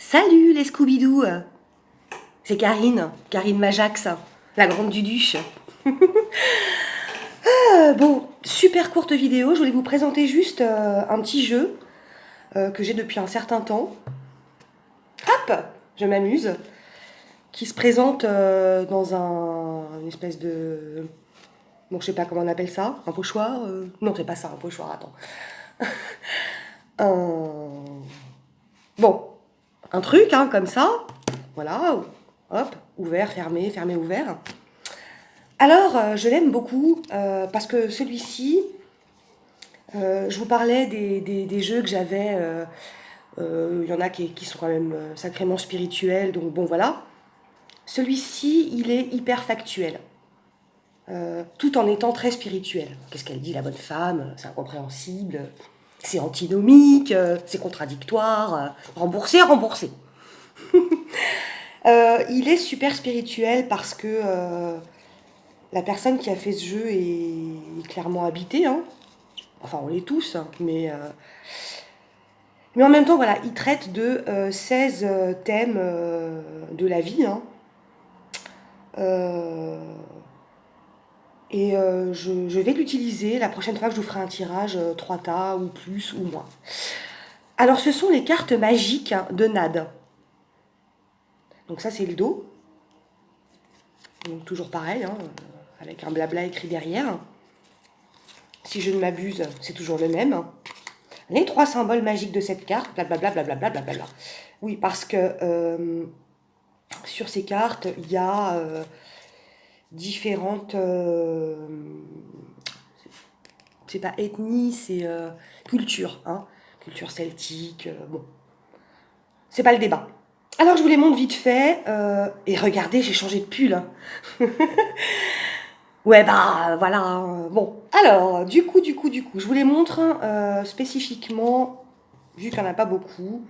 Salut les Scooby-Doo. C'est Karine Majax, la grande Duduche. Bon, super courte vidéo, je voulais vous présenter juste un petit jeu que j'ai depuis un certain temps. Hop, je m'amuse. Qui se présente dans une espèce de... Bon, je sais pas comment on appelle ça, un pochoir Non, c'est pas ça, un pochoir, attends. Un... Bon, un truc, hein, comme ça. Voilà, hop, ouvert, fermé, fermé, ouvert. Alors, je l'aime beaucoup parce que celui-ci, je vous parlais des jeux que j'avais. Il y en a qui sont quand même sacrément spirituels, donc bon, voilà. Celui-ci, il est hyper factuel, tout en étant très spirituel. Qu'est-ce qu'elle dit, la bonne femme? C'est incompréhensible, c'est antinomique, c'est contradictoire. Remboursé, remboursé. Il est super spirituel parce que la personne qui a fait ce jeu est clairement habitée, hein. Enfin, on l'est tous, hein, mais en même temps, voilà, il traite de 16 thèmes de la vie, hein. Euh, je vais l'utiliser la prochaine fois que je vous ferai un tirage 3 tas ou plus ou moins. Alors, ce sont les cartes magiques, hein, de Nad. Donc ça, c'est le dos. Donc toujours pareil, hein, avec un blabla écrit derrière. Si je ne m'abuse, c'est toujours le même. Les 3 symboles magiques de cette carte, blablabla, blablabla, blablabla. Oui, parce que sur ces cartes, il y a différentes... c'est pas ethnie, c'est culture, hein. Culture celtique, bon. C'est pas le débat. Alors je vous les montre vite fait. Et regardez, j'ai changé de pull, hein. Ouais, bah voilà, hein. Bon, alors, du coup, je vous les montre spécifiquement, vu qu'il n'y en a pas beaucoup.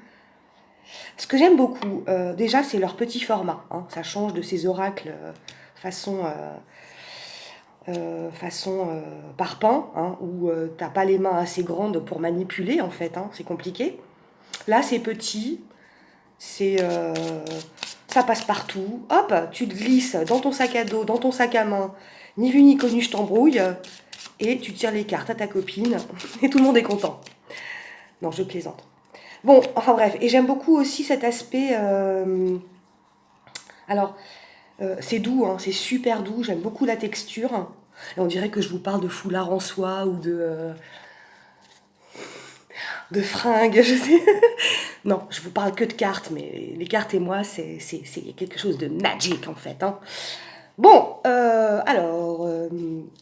Ce que j'aime beaucoup, déjà, c'est leur petit format, hein. Ça change de ces oracles façon, parpaing, hein, où t'as pas les mains assez grandes pour manipuler, en fait, hein, c'est compliqué. Là, c'est petit, c'est, ça passe partout. Hop, tu te glisses dans ton sac à dos, dans ton sac à main, ni vu ni connu, je t'embrouille, et tu tires les cartes à ta copine, et tout le monde est content. Non, je plaisante. Bon, enfin bref, et j'aime beaucoup aussi cet aspect... alors, c'est doux, hein, c'est super doux, j'aime beaucoup la texture. Et on dirait que je vous parle de foulard en soie ou de fringues, je sais. Non, je vous parle que de cartes, mais les cartes et moi, c'est quelque chose de magique en fait, hein. Bon, alors,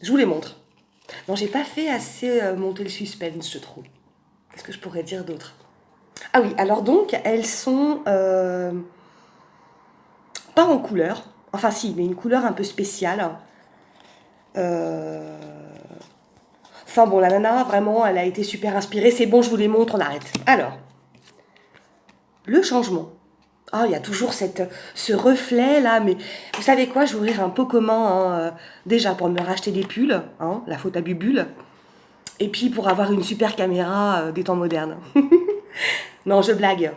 je vous les montre. Non, j'ai pas fait assez monter le suspense, je trouve. Qu'est-ce que je pourrais dire d'autre? Ah oui, alors donc, elles sont pas en couleur. Enfin si, mais une couleur un peu spéciale. Euh, Enfin bon, la nana, vraiment, elle a été super inspirée. C'est bon, je vous les montre, on arrête. Alors, le changement. Ah, il y a toujours ce reflet là, mais vous savez quoi, je vais ouvrir un pot commun, hein, déjà pour me racheter des pulls, hein, la faute à Bubule, et puis pour avoir une super caméra des temps modernes. Non, je blague.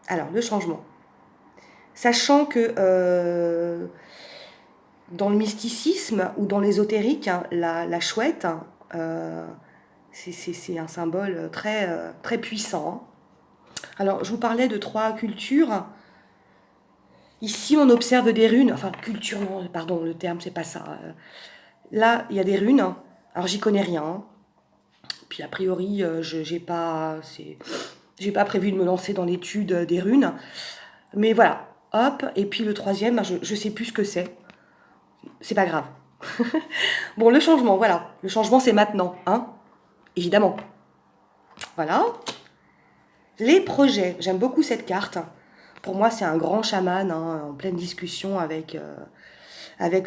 Alors, le changement. Sachant que dans le mysticisme ou dans l'ésotérique, hein, la chouette, hein, c'est un symbole très, très puissant. Alors, je vous parlais de 3 cultures. Ici, on observe des runes. Enfin, culture, non, pardon, le terme, c'est pas ça. Là, il y a des runes. Alors, j'y connais rien. Puis, a priori, j'ai pas prévu de me lancer dans l'étude des runes. Mais voilà, hop. Et puis, le troisième, je sais plus ce que c'est. C'est pas grave. Bon, le changement, voilà. Le changement, c'est maintenant, hein. Évidemment. Voilà. Les projets. J'aime beaucoup cette carte. Pour moi, c'est un grand chaman, hein, en pleine discussion avec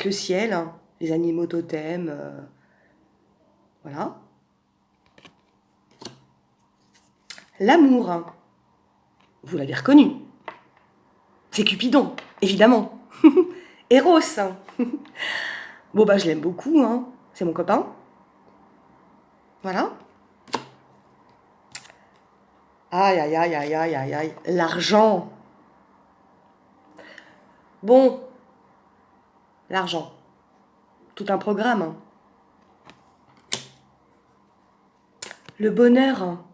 le ciel, hein, les animaux totems. Voilà. L'amour. Hein. Vous l'avez reconnu. C'est Cupidon, évidemment. Eros. Hein. Bon, bah, je l'aime beaucoup, hein. C'est mon copain. Voilà. Aïe, aïe, aïe, aïe, aïe, aïe, aïe. L'argent. Bon, l'argent. Tout un programme, hein. Le bonheur, hein.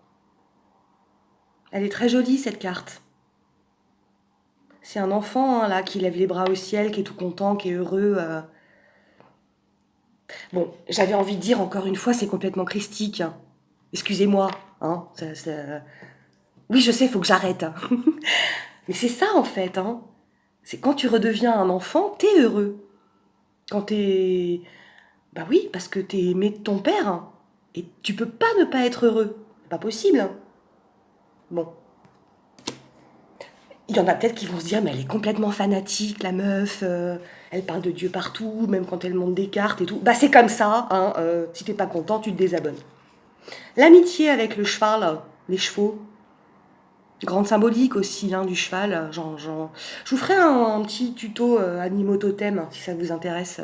Elle est très jolie, cette carte. C'est un enfant, hein, là, qui lève les bras au ciel, qui est tout content, qui est heureux. Bon, j'avais envie de dire, encore une fois, c'est complètement christique, hein. Excusez-moi, hein. Oui, je sais, il faut que j'arrête, hein. Mais c'est ça, en fait, hein. C'est quand tu redeviens un enfant, t'es heureux. Quand t'es... Bah oui, parce que t'es aimé de ton père, hein. Et tu peux pas ne pas être heureux. C'est pas possible, hein. Bon. Il y en a peut-être qui vont se dire, mais elle est complètement fanatique, la meuf. Elle parle de Dieu partout, même quand elle monte des cartes et tout. Bah c'est comme ça, hein. Si t'es pas content, tu te désabonnes. L'amitié avec le cheval, les chevaux. Grande symbolique aussi, hein, du cheval. Je vous ferai un petit tuto animaux totem, si ça vous intéresse.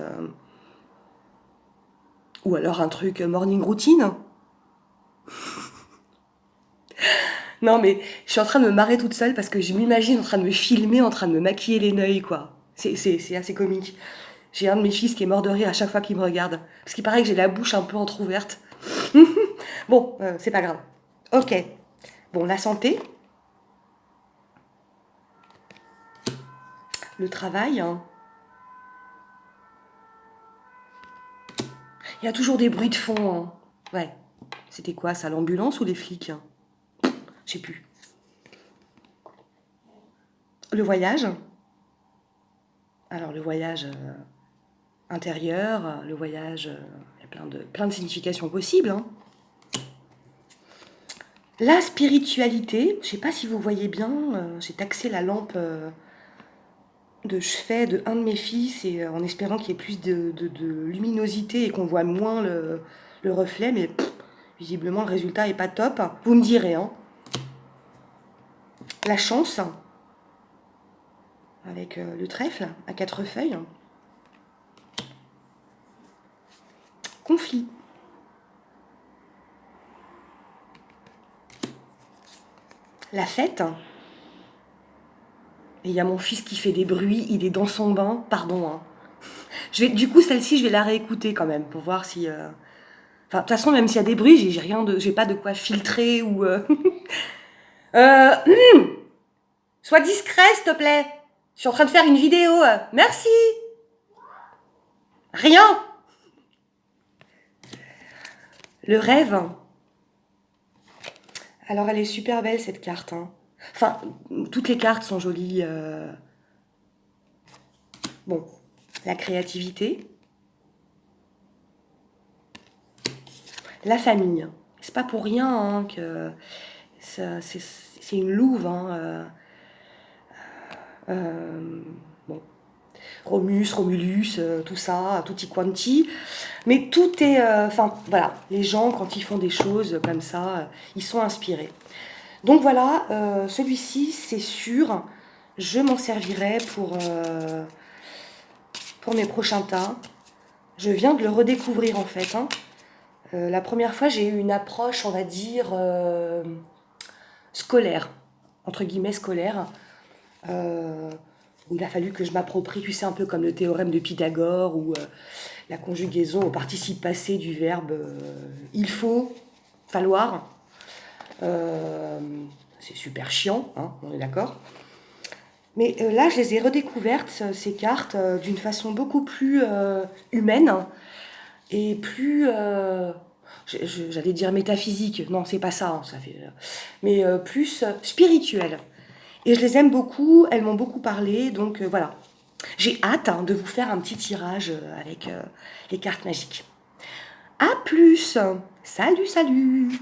Ou alors un truc morning routine. Non, mais je suis en train de me marrer toute seule parce que je m'imagine en train de me filmer, en train de me maquiller les neuils, quoi. C'est assez comique. J'ai un de mes fils qui est mort de rire à chaque fois qu'il me regarde. Parce qu'il paraît que j'ai la bouche un peu entrouverte. Bon, c'est pas grave. Ok. Bon, la santé, le travail, hein. Il y a toujours des bruits de fond, hein. Ouais. C'était quoi ça, l'ambulance ou les flics, hein? Je sais plus. Le voyage. Alors, le voyage intérieur, le voyage, il y a plein de significations possibles, hein. La spiritualité, je sais pas si vous voyez bien, j'ai taxé la lampe de chevet de un de mes fils et en espérant qu'il y ait plus de luminosité et qu'on voit moins le reflet, mais visiblement le résultat est pas top. Vous me direz, hein. La chance, avec le trèfle à 4 feuilles. Conflit. La fête. Et il y a mon fils qui fait des bruits, il est dans son bain, pardon, hein. Du coup, celle-ci, je vais la réécouter quand même pour voir si. Enfin, de toute façon, même s'il y a des bruits, j'ai pas de quoi filtrer ou. Euh, Sois discret, s'il te plaît. Je suis en train de faire une vidéo. Merci. Rien. Le rêve. Alors, elle est super belle cette carte, hein. Enfin, toutes les cartes sont jolies. Bon, la créativité. La famille. C'est pas pour rien, hein, que c'est une louve, hein. Bon, Romus, Romulus, tout ça, tutti quanti. Mais tout est... Enfin, voilà, les gens, quand ils font des choses comme ça, ils sont inspirés. Donc voilà, celui-ci, c'est sûr, je m'en servirai pour mes prochains tas. Je viens de le redécouvrir, en fait, hein. La première fois, j'ai eu une approche, on va dire, scolaire, entre guillemets scolaire, euh, où il a fallu que je m'approprie, tu sais, un peu comme le théorème de Pythagore, ou la conjugaison au participe passé du verbe il faut, falloir. Euh, c'est super chiant, hein, on est d'accord. Mais là, je les ai redécouvertes, ces cartes, d'une façon beaucoup plus humaine, hein, et plus, j'allais dire métaphysique, non, c'est pas ça, hein, ça fait, mais plus spirituelle. Et je les aime beaucoup, elles m'ont beaucoup parlé, donc voilà. J'ai hâte, hein, de vous faire un petit tirage avec les cartes magiques. À plus. Salut, salut.